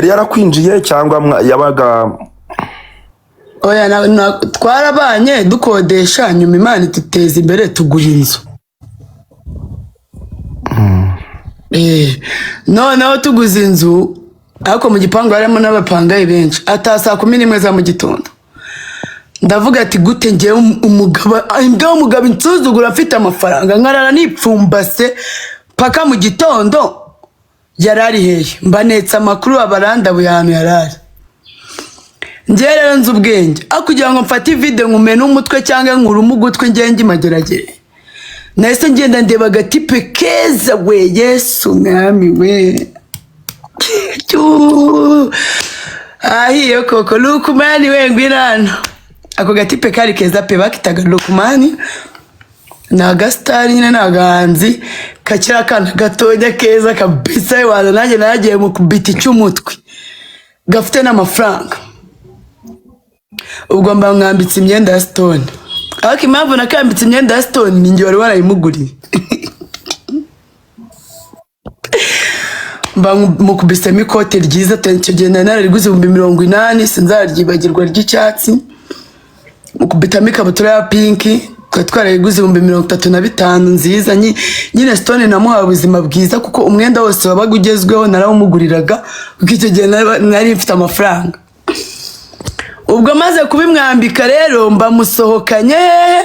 yari yarakwinjiye cyangwa yabaga oya twarabanye dukodesha nyuma Imana ituteza imbere tugura inzu. Noneho tuguze inzu ariko mu gipangu harimo n'abapangayi benshi atasa 11 za mu gitondo. Ndavuga ati gute ngiye umugabo insuzugura afite amafaranga nkarara nipfumbase paka mu gitondo yarari heye mbanetse amakuru abaranda buyantu yarari. Ngiye rero nzu ubwenge akugira ngo mfate video nkumene umutwe cyangwa nkurumugutwe ngenge mageragere. Nahise ngenda ndeba agatipe keza we Yesu mwami we. Ahiyo koko Lukumani we ngwirano. Ako gatipe kari keza pe bakitaga Lukumani. Na gastari nyine nagahanzi kakira kana gatonya keza kabisa wala nanjye nagiye mu kubita cy'umutwe. Gafite n'amafaranga. Ubwo mba mwambitse imyenda ya Stone. Ariko impamvu nakambitse imyenda ya Stone ninjye wari warayimuguriye. Mba mukubisemo ikote ryiza icyo gihe narariguze 80 sinzaryibagirwa ry'icyatsi. Mukubitamo ikabutura ya pinki twarayiguze 35 nziza nyine Stone namuhaye ubuzima bwiza kuko umwenda wose wabaga ugezweho narawumuguriraga kuko icyo gihe nari mfite amafaranga. Ubwo maze kubimwambika rero mba musohokanye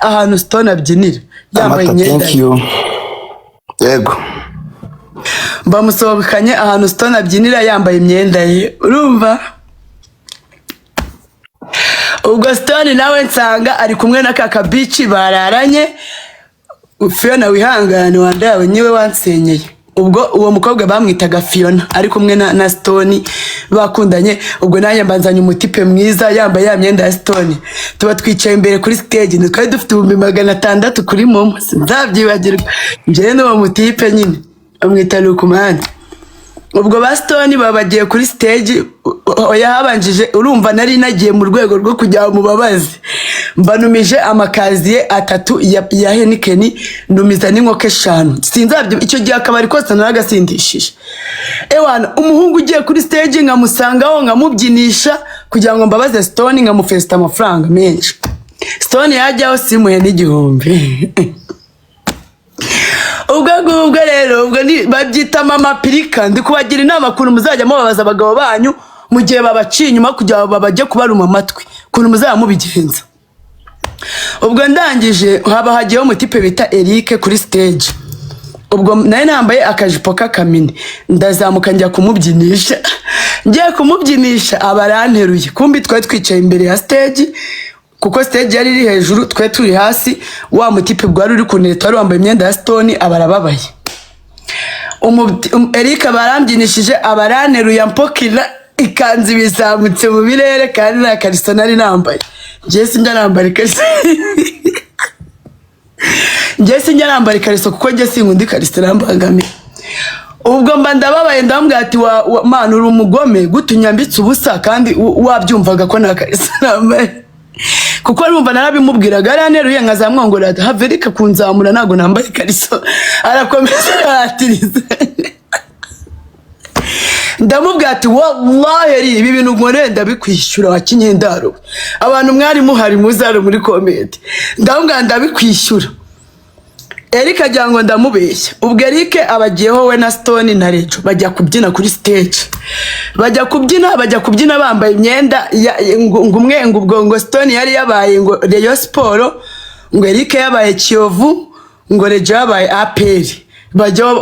ahantu Stone abyinira yambaye imyenda. Yego. Mba musohokanye ahantu Stone abyinira yambaye imyenda ye. Urumva? Ubwo Stone nawe nsanga ari kumwe na kaka bici bararanye. Fiona wihangane wandawe niwe wansenyeye. Ubwo uwo mukobwa bamwitaga Fiona ari kumwe na Stone bakundanye. Ubwo nanjye mbanzanye umutipe mwiza yambaye ya myenda ya Stone. Tuba twicaye imbere kuri stage twari dufite 600 kuri momo sinzabyibagirwa. Nje n'uwo mutipe nyine amwita Lukumani. Ubwo ba Stone babagiye kuri stage yahabanjije urumva nari nagiye mu rwego rwo kujya mu babazi. Mbanumije amakaziye 3 ya Heineken numiza n'inkoke 5. Sinzabyo icyo gihe akabari kose naragasindishije. Ewana umuhungu ugiye kuri stage ngamusangaho ngamubyinisha kugira ngo mbabaze Stone ngamufesta amafaranga menshi. Stone yajyaho simuhe n'igihumbi. Ubwo rero babyita mama pirika ndi kubagira inama kuntu muzajya mubabaza abagabo banyu mu gihe babaciye inyuma kugira babajye kubaruma amatwi kuntu muzajya mubigenza. Ubwo ndangije haba hagiyeho umutipe bita Eric kuri stage. Ubwo naye nambaye akajipo k'akamini ndazamuka njya kumubyinisha. Ngiye kumubyinisha abaranteruye kumbi twari twicaye imbere ya stage kuko stage yari iri hejuru twe turi hasi. Wa mutipe bwari uri kuneta wari wambaye imyenda ya Stone abarababaye. Eric barambyinishije abaranteruye mpokira ikanzi bizamutse mu birere kandi na kariso nari nambaye. Jesse ndarambara kariso. Jesse ndarambara kariso kuko Jesse ngundi kariso rambagame. Ubwo mba ndababaye ndambwira ati man uri umugome gutunyambitse ubusa kandi wabyumvaga ko na kariso nambaye. Kuko numva narabimubwiraga araneruye nkazamwongora haverika kunzamura nago nambaye kariso arakomeza atiriza. Ndamubwira ati wallahi ibi bintu ngore ndabikwishyura wakinyendaro abantu mwari muhari muzaro muri comment ndamubwira ndabikwishyura. Eric ajya ngo ndamubeshya. Ubwo Eric abagiyeho we na Stone na Rejo bajya kubyina kuri stage. Bajya kubyina bambaye imyenda ngumwe ngo Stone yari yabaye ngo Rayon Sport ngo Eric yabaye Kiyovu ngo Rejo yabaye APR. Bajya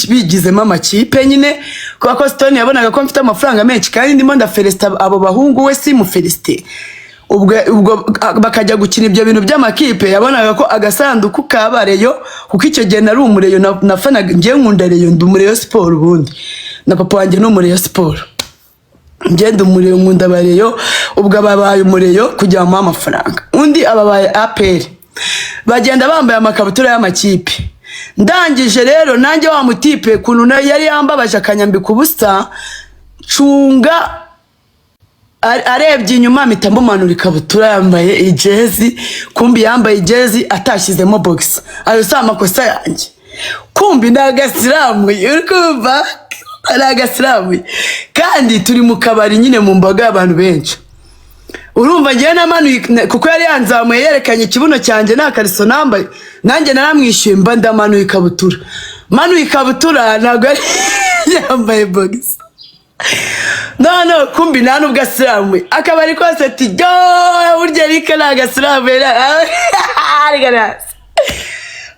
bigizemo amakipe nyine kuko Stone yabonaga ko mfite amafaranga menshi kandi ndimo ndafelista abo bahungu we si mu felicite. Ubwo bakajya gukina ibyo bintu by'amakipe yabonaga ko agasanduku kabareyo kuko icyo gihe nari umureyo nafanaga ngiye nkunda Reyo ndi umureyo Sport ubundi na papa wanjye no umureyo Sport ngiye ndi umureyo nkunda bareyo. Ubwo babaye umureyo kujya mu amafaranga undi ababaye APR bagenda bambaye amakabutura y'amakipe. Ndangije rero nanjye wa mutipe kuntu yari yambabaje akanyambika ubusa cunga arebye inyuma mpita mbumanura ikabutura yambaye ijezi kumbi yambaye ijezi atashyizemo box ayo si amakosa yanjye kumbi ndagasilamu urumva ari agasilamu kandi turi mu kabari nyine mu mbaga y'abantu benshi. Urumva ngiye namanuye kuko yari yanzamuye yerekanye ikibuno cyanjye nta kariso nambaye, nanjye naramwishyuye mba ndamanuye ikabutura. Manuye ikabutura ntabwo yari yambaye box. No kumbi nta nubwo asilamu. Akabari kose ati burya Eric ni agasilamu.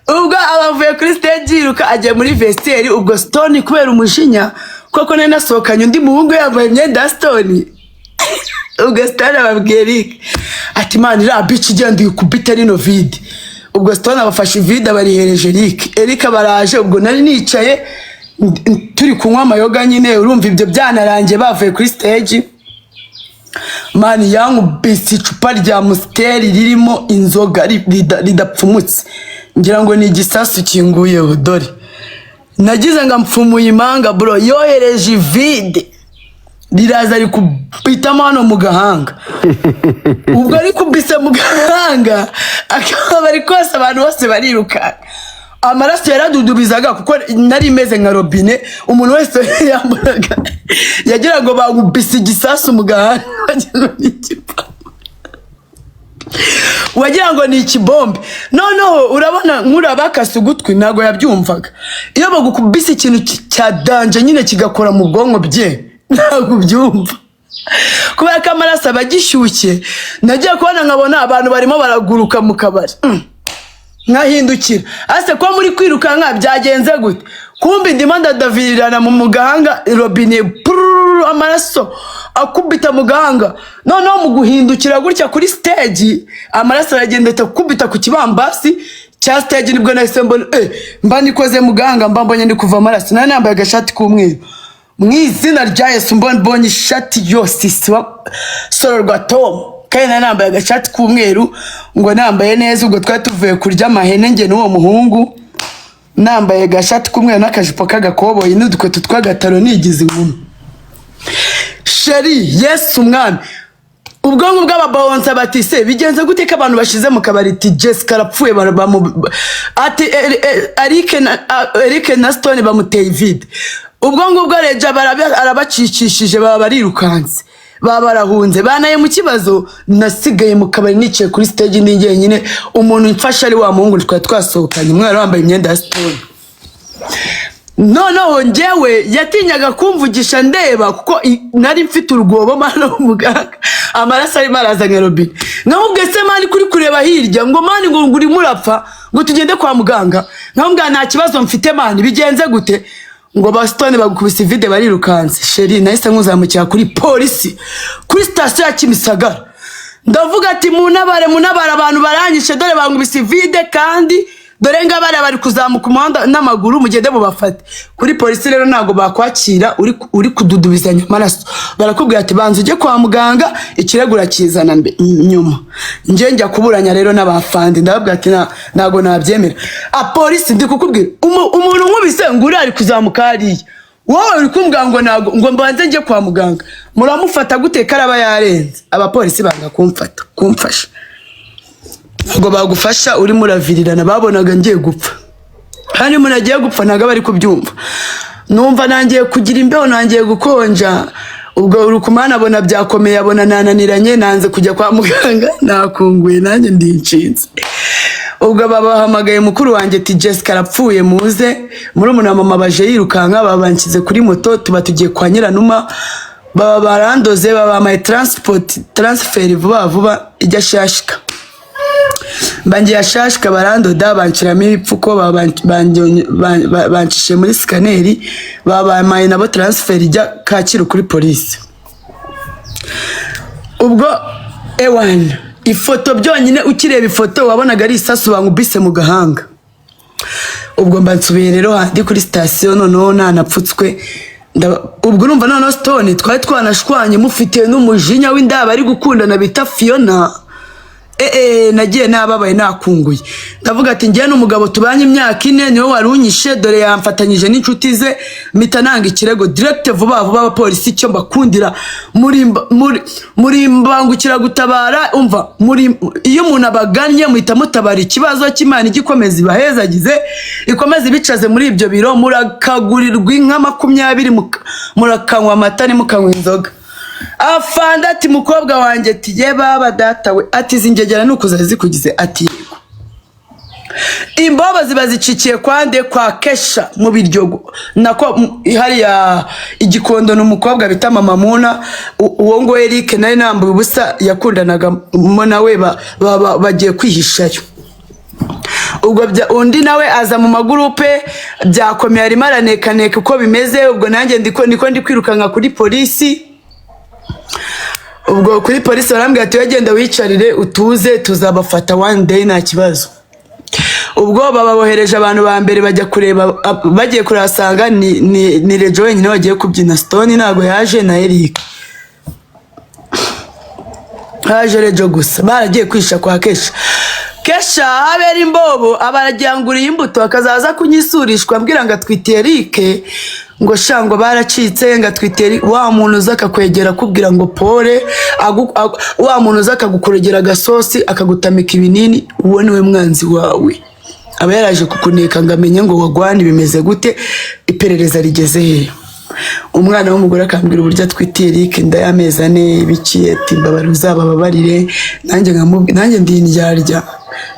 Ubwo abavuye kuri stage yiruka ajya muri vestiaire, ubwo Stone kubera umujinya koko nari nasohokanye undi muhungu yambaye imyenda ya Stone. Ubwo Stone ababwiye Eric ati man iriya bitch igenda ikubita rino vide. Ubwo Stone abafashe vide abarihereje Eric. Eric baraje, ubwo nari nicaye turi kunywa amayoga nyine, urumva ibyo byanarangiye bavuye kuri stage. Man yankubise icupa rya Amstel ririmo inzoga ridapfumutse, ngira ngo ni igisasu kinguyeho. Dore nagize ngo mpfumuye imanga bro, yohereje vide riraza rikubitamo hano mu gahanga. Ubwo rikubise mu gahanga akaba ari kose abantu bose bariruka. Amaraso yaradudubizaga kuko nari imeze nka robine, umuntu wese yambaraga yagira ngo bagubise igisasu mu gahanga wagira ngo ni ikibombe. Noneho urabona nk'urabakase ugutwi ntago yabyumvaga. Iyo bagukubise ikintu cya danje nyine kigakora mu bwonko bye ntago byumva, kubera ko amaraso abagishyushye. Nagiye kubona nkabona abantu barimo baraguruka mu kabari, nkahindukira ase ko muri kwirukanka byagenze gute. Kumbi ndimo ndadavirirana mu gahanga, robine amaraso akubita mu gahanga. Noneho mu guhindukira gutya kuri stage amaraso aragenda akubita ku kibambasi cya stage. Nibwo nahise mbona mba nikoze mu gahanga, mba mbonye ndi kuva amaraso. Nari nambaye agashati k'umweru, mu izina rya Yesu mbonye ishati yose sororwa Tom, kandi nari nambaye agashati k'umweru ngo nambaye neza. Ubwo twari tuvuye kurya amahene nge n'uwo muhungu, nambaye agashati k'umweru n'akajipo k'agakoboyi n'udukweto tw'agataro nigize inkumi. Sheri Yesu umwami. Ubwonko bw'ababawonsa bati se bigenze gute ko abantu bashize mu kabari ati Jessica arapfuye ati Eric na Stone bamuteye vide. Ubwonko bwa Reja arabacicishije baba barirukanse, baba barahunze, banaye mu kibazo. Nasigaye mu kabari nicaye kuri stage ninjye nyine, umuntu mfasha ari wa muhungu twari twasohokanye, umwana wambaye imyenda ya Stone. Noneho njyewe yatinyaga kumvugisha ndeba kuko nari mfite urwobo mano muganga, amaraso ari maraza nka robine. Nkamubwiye se mani kuri kureba hirya ngo mani ngo uri murapfa ngo tugende kwa muganga. Nkamubwiye nta kibazo mfite mani bigenze gute, ngo ba Stone bagukubise vide barirukanse. Sheri nahise nkuzamukira kuri polisi kuri station ya Kimisagara, ndavuga ati munabare abantu baranyishe, dore bangubise vide kandi dore ngabara bari kuzamuka umuhanda n'amaguru, mugende mubafate. Kuri polisi rero ntago bakwakira uri kududubizanya amaraso, barakubwira ati banza ujye kwa muganga, ikiregura kizana nyuma. Nje njya kuburanya rero n'abafandi, ndababwira ati ntago nabyemera. Polisi ndi kukubwira umuntu nkubise nguri ari kuzamuka hariya, wowe uri kumbwira ngo ntago ngo mbanze njye kwa muganga. Muramufata gute karaba yarenze? Abapolisi banga kumfasha. Ngo bagufasha uri muravirirana, babonaga ngiye gupfa. Kandi munagiye gupfa ntago bari kubyumva. Numva nangiye kugira imbeho, nangiye gukonja. Ubwo urukumana abona byakomeye, abona nananiranye, nanze kujya kwa muganga, nakunguye nanjye ndinshinze. Ubwo babahamagaye mukuru wanjye ati Jessica arapfuye muze. Muri umuntu mama baje yirukanka, babankize kuri moto, tuba tugiye kwa Nyiranuma. Baba barandoze, babamaye transfer vuba ijya Shashika. Bangiye Shashika barandoda, banciramo ibipfuko, bancishe muri scanner, babamaye nabo transfer ijya Kacyiru kuri polisi. Ubwo ewan ifoto byonyine ukireba ifoto wabonaga ari isasu bangubise mu gahanga. Ubwo mba nsubiye rero handi kuri station, noneho nanapfutswe. Ubwo urumva noneho Stone twari twanashwanye mufite n'umujinya w'indaba ari gukundana bita Fiona. nagiye nababaye nakunguye ndavuga ati ngiye n'umugabo tubanye imyaka 4 niwe warunyishe dore yamfatanyije n'inshuti ze mpita nanga ikirego direct vuba vuba abapolisi icyo mbakundira muri mbangukira gutabara umva iyo umuntu abaganye muhita mutabara ikibazo cy'Imana igikomeza ibahezagize ikomeza ibicaze muri ibyo biro murakagurirwa inka 20 murakanywa amata nimukanywa inzoga afanda ati mukobwa wanjye ati ye baba datawe ati zingegera nuko zikugize ati yego imbobo zibazicikiye kwande kwa Kesha mu biryogo nako hari ya igikondo n'umukobwa bita mama Muna uwo ngo Eric nari nambuye ubusa yakundanaga nawe bagiye kwihishayo ubwo undi nawe aza mu magurupe byakomeye arimo aranekaneka uko bimeze ubwo nanjye niko ndi kwirukanka kuri polisi ubwo kuri polisi barambwira ati wagenda wicarire utuze tuzabafata one day nta kibazo ubwo bababohereje abantu ba mbere bajya kureba bagiye kurasanga ni Rejo wenyine wagiye kubyina Stone ntago yaje na Eric haje Rejo gusa baragiye kwisha kwa Kesha habera imbobo abarajyanguriye imbuto akazaza kunyisurishwa ambwira ngo atwite Eric ngo shango baracitse ngatwiteri wa muntu zaka kwegera kubwira ngo pole wa muntu zaka gukorogera gasosi akagutamika ibinini uwo niwe mwanzi wawe aba yaraje kukuneka ngamenye ngo wagwani bimeze gute iperereza rigeze he umwana w'umugore akambwira uburyo atwitiye Eric ndayamezane bikiye ati mbabara uzababarire nanjye ndi indyarya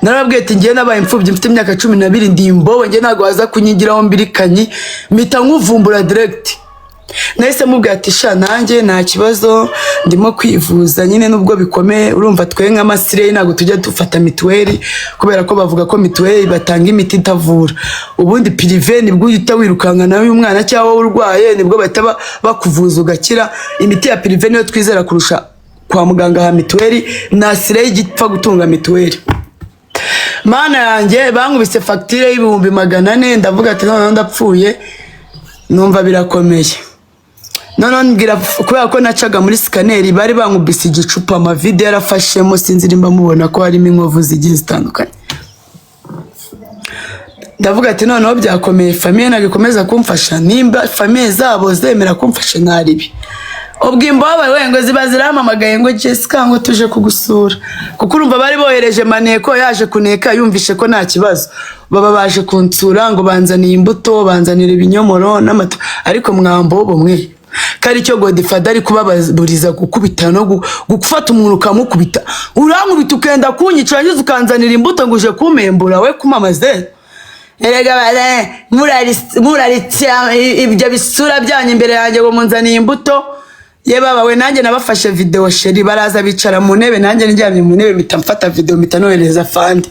narabwiye ati ngiye nabaye imfubyi mfite imyaka 12 ndi imbobo ngiye ntago waza kunyigiraho mbirikanyi mpita nkuvumbura direct nahise mubwira ati sha nanjye nta kibazo ndimo kwivuza nyine nubwo bikomeye urumva twe nka Masire ntago tujya dufata mituweli kubera ko bavuga ko mituweli batanga imiti itavura ubundi privé nibwo uhita wirukanka nawe umwana cyangwa urwaye nibwo bahita bakuvuza ugakira imiti ya privé niyo twizera kurusha kwa muganga ha mituweli nasire igipfa gutunga mituweli mana yanjye bankubise facture y'ibihumbi 400 ndavuga ati none ndapfuye numva birakomeye none ngira kubera ko nacaga muri scanner bari bankubise igicupa ama video yarafashemo sinzirimba mubona ko harimo inkovu zigiye zitandukanye ndavuga ati noneho byakomeye famille nagikomeza kumfasha nimba famille zabo zemera kumfasha naribi ubwo imbobo wengo zibaziramamagaye ngo Jessica ngo tuje kugusura kuko urumva bari bohereje maneko yaje kuneka yumvishe ko nta kibazo baba baje kunsura ngo banzaniye imbuto banzanira ibinyomoro n'amata ariko mwambobo mwe kari cyo Godfather ari kubaburiza gukubita no gufata umuntu ukamukubita urankubita ukenda kunyica ngize ukanzanira imbuto ngo uje kumembura we kumamaze erega bare muraritsa ibyo bisura byanyu imbere yanjye ngo munzaniye imbuto ye baba we nanjye nabafashe video sheri baraza bicara mu ntebe nanjye njyamye mu ntebe mitamfata video mitanohereza fandi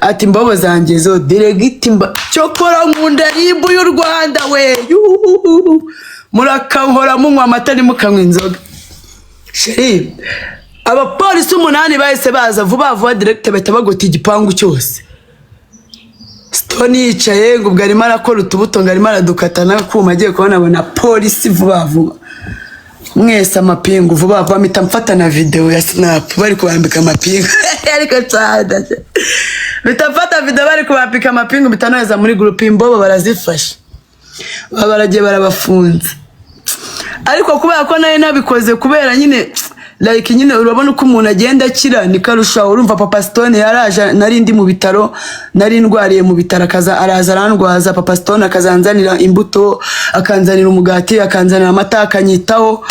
ati mbobo zanjye zo diregiti cyokora nkunda ribu y'u Rwanda we murakankora munywa amata nimukanywa inzoga sheri abapolisi 8 bahise baza vuba vuba direct bahita bagota igipangu cyose Stone yicaye ngo ubwo arimo arakora utubuto ngo arimo aradukatana kuma agiye kubona polisi vuba vuba mwese amapingu vuba vuba mitamfata na video ya snap bari kubambika amapingu ariko cyada mitamfata video bari kubambika amapingu bitanoheza muri group imbobo barazifasha baragiye barabafunze ariko kubera ko naye nabikoze kubera nyine like nyine urabona uko umuntu agenda akira nikarusha urumva Papa Stone yaraje nari ndi mu bitaro nari ndwariye mu bitaro araza arandwaza Papa Stone akazanzanira imbuto akanzanira umugati akanzanira amata akanyitaho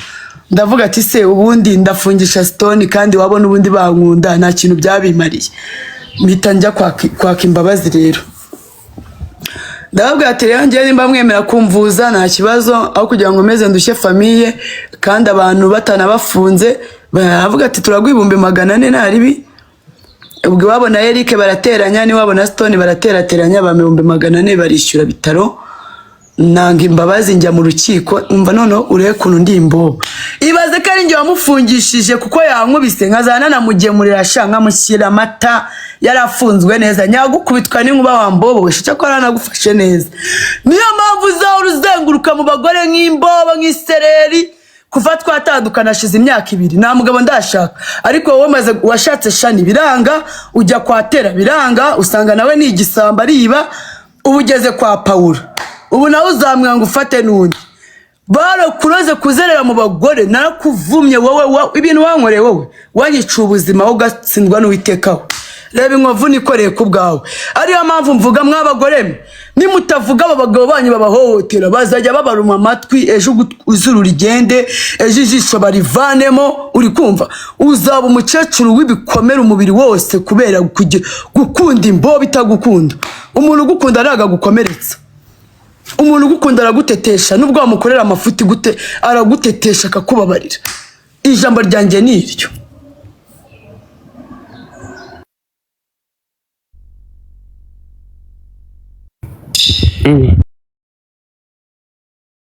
ndavuga ati se ubundi ndafungisha Stone kandi wabona ubundi bankunda nta kintu byabimariye mpita njya kwaka imbabazi rero ndababwira ati rero ngiye nimba mwemera kumvuza nta kibazo aho kugira ngo meze ndushye famille kandi abantu batanabafunze baravuga ati turagwibumbe 400 naribi ubwo babona Eric barateranya ni wabona Stone baraterateranya ba 400 barishyura bitaro nanga imbabazi njya mu rukiko umva noneho ureye kuntu ndi imbobo ibaze ko ari ngiye wamufungishije kuko yankubise nkazana namugemurira shanka mushyira amata yarafunzwe neza nyagukubitwa n'inkuba wambobo wishica ko aranagufashe neza niyo mpamvu za uruzenguruka mu bagore nk'imbobo nk'isereri kuva twatandukana ashize imyaka 2 nta mugabo ndashaka ariko wowe maze washatse Shani biranga ujya kwatera biranga usanga nawe ni igisamba riba ubugeze kwa Paula ubu nawe uzamwanga ufate nundi baro kuroze kuzerera mu bagore narakuvumye wowe ibintu wankoreye wowe wanyica ubuzima wo gatsindwa n'uwitekaho reba inkovu nikoreye ku bwawe ariyo mpamvu mvuga mw'abagore nimutavuga abagabo banyu babahohotera bazajya babaruma amatwi ejo uzuru rigende ejo ijisho barivanemo uri kumva uzaba umukecuru w'ibikomera umubiri wose kubera gukunda imbo bitagukunda umuntu ugukunda araga gukomeretsa umuntu ugukunda aragutetesha nubwo wamukorera amafuti gute aragutetesha akakubabarira ijambo ryanjye ni iryo